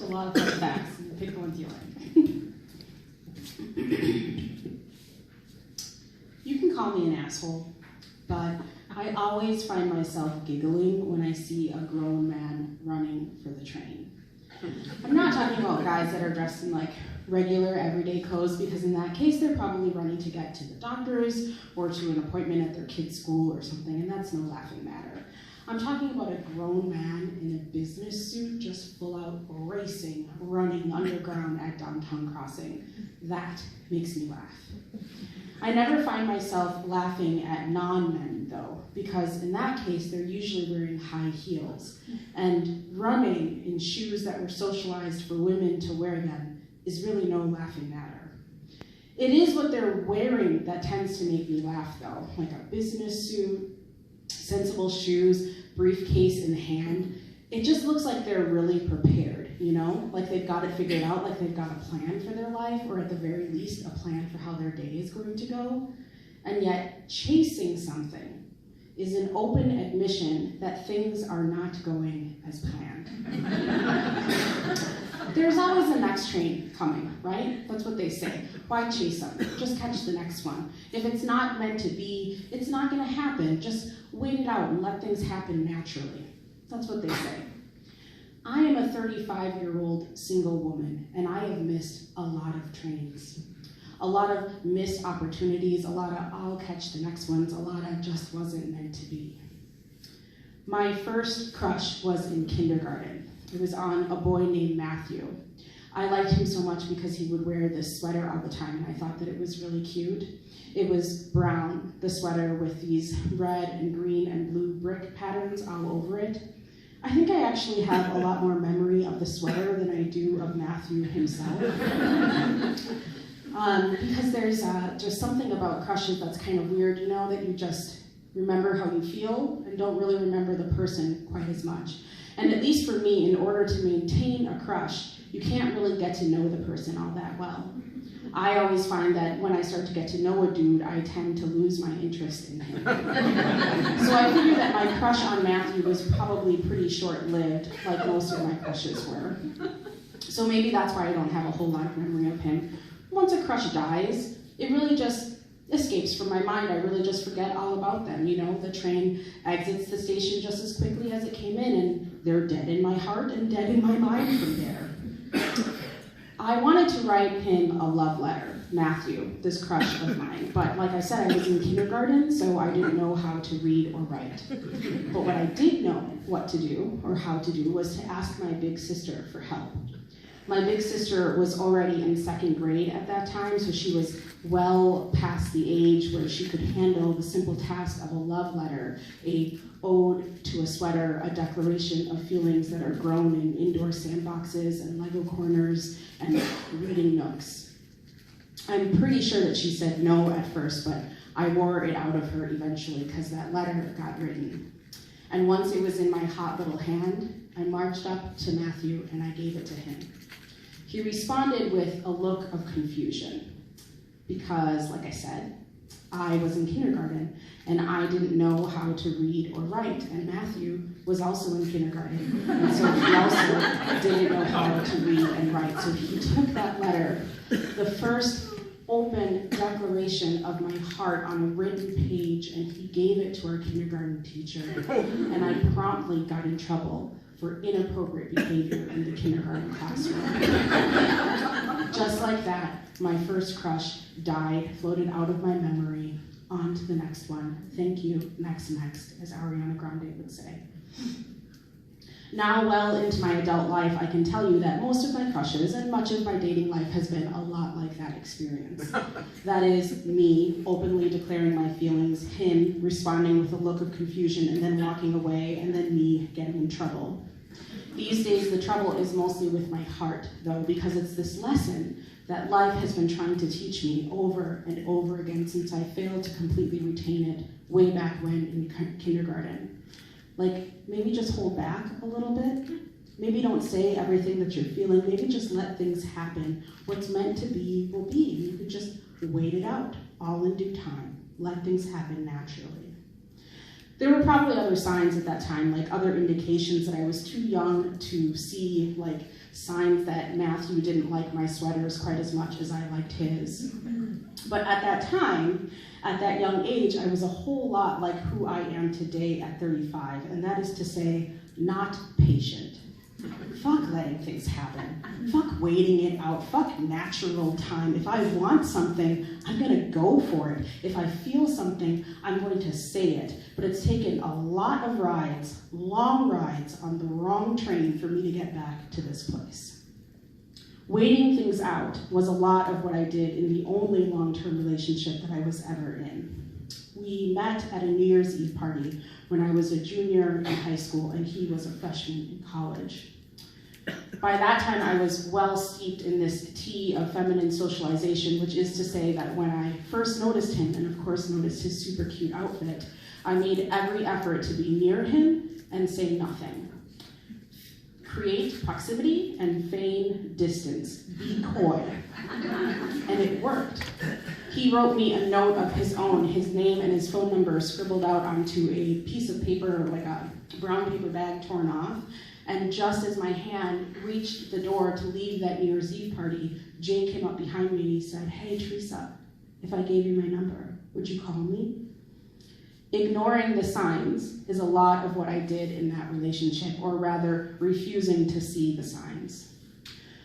a lot of fun facts. Pick the ones you like. You can call me an asshole, but I always find myself giggling when I see a grown man running for the train. I'm not talking about guys that are dressed in like regular everyday clothes, because in that case they're probably running to get to the doctors or to an appointment at their kid's school or something, and that's no laughing matter. I'm talking about a grown man in a business suit just full out racing, running underground at downtown crossing. That makes me laugh. I never find myself laughing at non-men though, because in that case they're usually wearing high heels, and running in shoes that were socialized for women to wear them is really no laughing matter. It is what they're wearing that tends to make me laugh though, like a business suit, sensible shoes, briefcase in hand. It just looks like they're really prepared, you know? Like they've got it figured out, like they've got a plan for their life, or at the very least, a plan for how their day is going to go. And yet, chasing something is an open admission that things are not going as planned. There's always a next train coming, right? That's what they say. Why chase them? Just catch the next one. If it's not meant to be, it's not gonna happen. Just wait it out and let things happen naturally. That's what they say. I am a 35-year-old single woman, and I have missed a lot of trains. A lot of missed opportunities, a lot of I'll catch the next ones, a lot of just wasn't meant to be. My first crush was in kindergarten. It was on a boy named Matthew. I liked him so much because he would wear this sweater all the time, and I thought that it was really cute. It was brown, the sweater, with these red and green and blue brick patterns all over it. I think I actually have a lot more memory of the sweater than I do of Matthew himself. Because there's just something about crushes that's kind of weird, you know, that you just remember how you feel and don't really remember the person quite as much. And at least for me, in order to maintain a crush, you can't really get to know the person all that well. I always find that when I start to get to know a dude, I tend to lose my interest in him. So I figured that my crush on Matthew was probably pretty short-lived, like most of my crushes were. So maybe that's why I don't have a whole lot of memory of him. Once a crush dies, it really just escapes from my mind. I really just forget all about them. You know, the train exits the station just as quickly as it came in, and they're dead in my heart and dead in my mind from there. I wanted to write him a love letter, Matthew, this crush of mine. But like I said, I was in kindergarten, so I didn't know how to read or write. But what I did know what to do, or how to do, was to ask my big sister for help. My big sister was already in 2nd grade at that time, so she was well past the age where she could handle the simple task of a love letter, a ode to a sweater, a declaration of feelings that are grown in indoor sandboxes and Lego corners and reading nooks. I'm pretty sure that she said no at first, but I wore it out of her eventually because that letter got written. And once it was in my hot little hand, I marched up to Matthew and I gave it to him. He responded with a look of confusion because, like I said, I was in kindergarten and I didn't know how to read or write, and Matthew was also in kindergarten, and so he also didn't know how to read and write. So he took that letter, the first open declaration of my heart on a written page, and he gave it to our kindergarten teacher, and I promptly got in trouble for inappropriate behavior in the kindergarten classroom. Just like that, my first crush died, floated out of my memory, on to the next one. Thank you, next, as Ariana Grande would say. Now, well into my adult life, I can tell you that most of my crushes and much of my dating life has been a lot like that experience. That is, me openly declaring my feelings, him responding with a look of confusion and then walking away, and then me getting in trouble. These days, the trouble is mostly with my heart, though, because it's this lesson that life has been trying to teach me over and over again since I failed to completely retain it way back when in kindergarten. Like, maybe just hold back a little bit. Maybe don't say everything that you're feeling. Maybe just let things happen. What's meant to be will be. You could just wait it out, all in due time. Let things happen naturally. There were probably other signs at that time, like other indications that I was too young to see, like signs that Matthew didn't like my sweaters quite as much as I liked his. But at that time, at that young age, I was a whole lot like who I am today at 35, and that is to say, not patient. Fuck letting things happen. Fuck waiting it out. Fuck natural time. If I want something, I'm gonna go for it. If I feel something, I'm going to say it. But it's taken a lot of rides, long rides on the wrong train for me to get back to this place. Waiting things out was a lot of what I did in the only long-term relationship that I was ever in. We met at a New Year's Eve party when I was a junior in high school and he was a freshman in college. By that time, I was well steeped in this tea of feminine socialization, which is to say that when I first noticed him, and of course noticed his super cute outfit, I made every effort to be near him and say nothing. Create proximity and feign distance. Be coy. And it worked. He wrote me a note of his own, his name and his phone number scribbled out onto a piece of paper, like a brown paper bag torn off. And just as my hand reached the door to leave that New Year's Eve party, Jay came up behind me and he said, "Hey, Theresa, if I gave you my number, would you call me?" Ignoring the signs is a lot of what I did in that relationship, or rather, refusing to see the signs.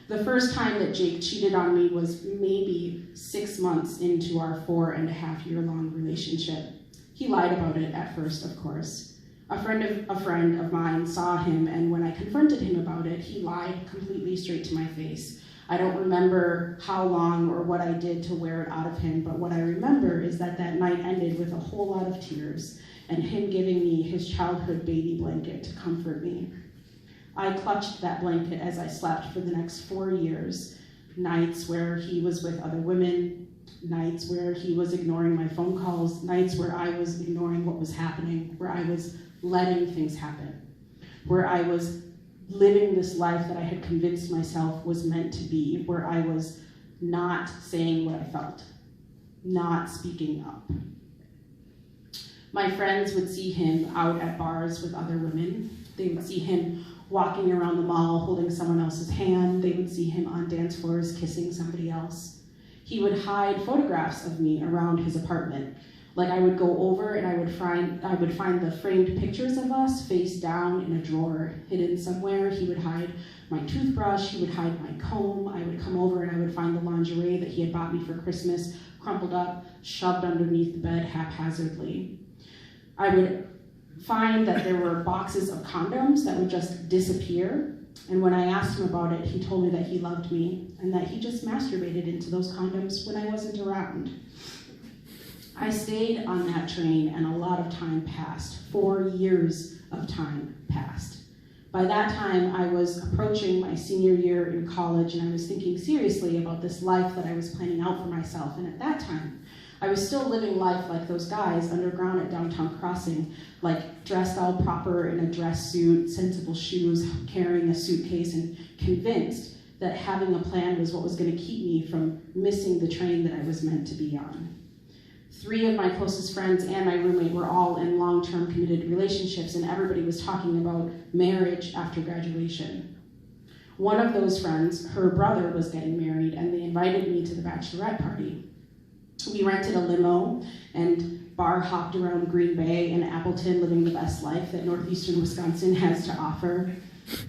The first time that Jake cheated on me was maybe 6 months into our 4.5-year-long relationship. He lied about it at first, of course. A friend of mine saw him, and when I confronted him about it, he lied completely straight to my face. I don't remember how long or what I did to wear it out of him, but what I remember is that that night ended with a whole lot of tears and him giving me his childhood baby blanket to comfort me. I clutched that blanket as I slept for the next 4 years, nights where he was with other women, nights where he was ignoring my phone calls, nights where I was ignoring what was happening, where I was letting things happen, where I was living this life that I had convinced myself was meant to be, where I was not saying what I felt, not speaking up. My friends would see him out at bars with other women. They would see him walking around the mall holding someone else's hand. They would see him on dance floors kissing somebody else. He would hide photographs of me around his apartment. Like I would go over and I would find the framed pictures of us face down in a drawer, hidden somewhere. He would hide my toothbrush, he would hide my comb. I would come over and I would find the lingerie that he had bought me for Christmas, crumpled up, shoved underneath the bed haphazardly. I would find that there were boxes of condoms that would just disappear. And when I asked him about it, he told me that he loved me and that he just masturbated into those condoms when I wasn't around. I stayed on that train and a lot of time passed. 4 years of time passed. By that time, I was approaching my senior year in college and I was thinking seriously about this life that I was planning out for myself. And at that time, I was still living life like those guys underground at Downtown Crossing, like dressed all proper in a dress suit, sensible shoes, carrying a suitcase, and convinced that having a plan was what was going to keep me from missing the train that I was meant to be on. 3 of my closest friends and my roommate were all in long-term committed relationships, and everybody was talking about marriage after graduation. One of those friends, her brother was getting married, and they invited me to the bachelorette party. We rented a limo and bar hopped around Green Bay and Appleton, living the best life that northeastern Wisconsin has to offer.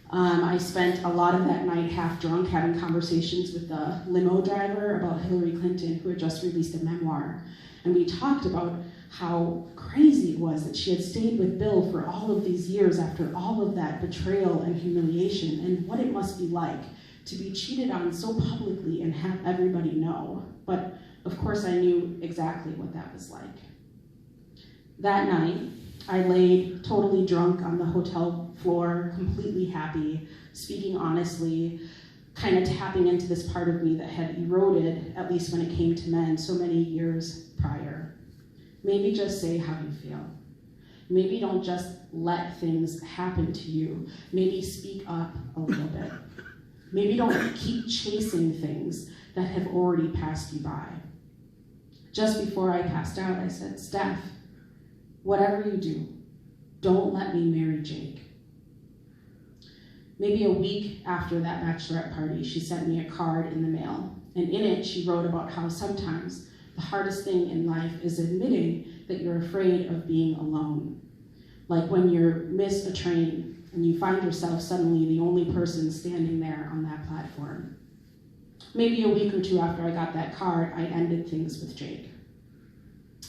I spent a lot of that night half drunk having conversations with the limo driver about Hillary Clinton, who had just released a memoir. And we talked about how crazy it was that she had stayed with Bill for all of these years after all of that betrayal and humiliation, and what it must be like to be cheated on so publicly and have everybody know. But of course I knew exactly what that was like. That night, I laid totally drunk on the hotel floor, completely happy, speaking honestly, kind of tapping into this part of me that had eroded, at least when it came to men, so many years prior. Maybe just say how you feel. Maybe don't just let things happen to you. Maybe speak up a little bit. Maybe don't keep chasing things that have already passed you by. Just before I passed out, I said, "Steph, whatever you do, Don't let me marry Jake. Maybe a week after that bachelorette party, she sent me a card in the mail, and in it she wrote about how sometimes the hardest thing in life is admitting that you're afraid of being alone. Like when you miss a train and you find yourself suddenly the only person standing there on that platform. Maybe a week or two after I got that card, I ended things with Jake.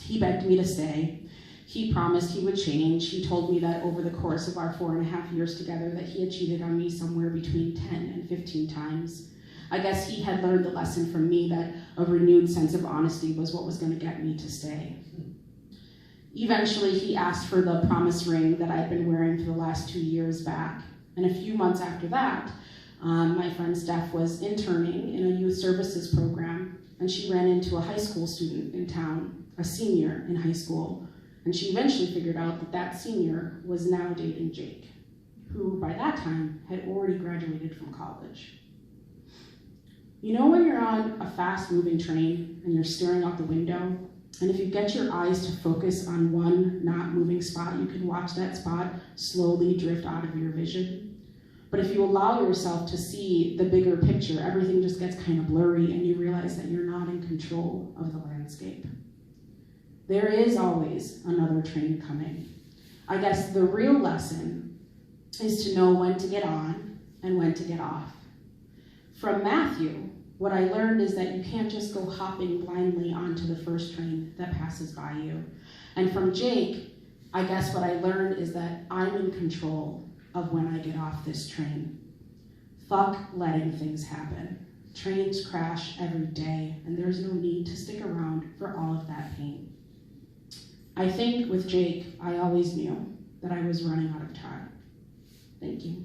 He begged me to stay. He promised he would change. He told me that over the course of our 4.5 years together that he had cheated on me somewhere between 10 and 15 times. I guess he had learned the lesson from me that a renewed sense of honesty was what was going to get me to stay. Eventually, he asked for the promise ring that I'd been wearing for the last 2 years back. And a few months after that, my friend Steph was interning in a youth services program, and she ran into a high school student in town, a senior in high school, and she eventually figured out that that senior was now dating Jake, who by that time had already graduated from college. You know when you're on a fast-moving train and you're staring out the window, and if you get your eyes to focus on one not moving spot, you can watch that spot slowly drift out of your vision? But if you allow yourself to see the bigger picture, everything just gets kind of blurry and you realize that you're not in control of the landscape. There is always another train coming. I guess the real lesson is to know when to get on and when to get off. From Matthew, what I learned is that you can't just go hopping blindly onto the first train that passes by you. And from Jake, I guess what I learned is that I'm in control of when I get off this train. Fuck letting things happen. Trains crash every day, and there's no need to stick around for all of that pain. I think with Jake, I always knew that I was running out of time. Thank you.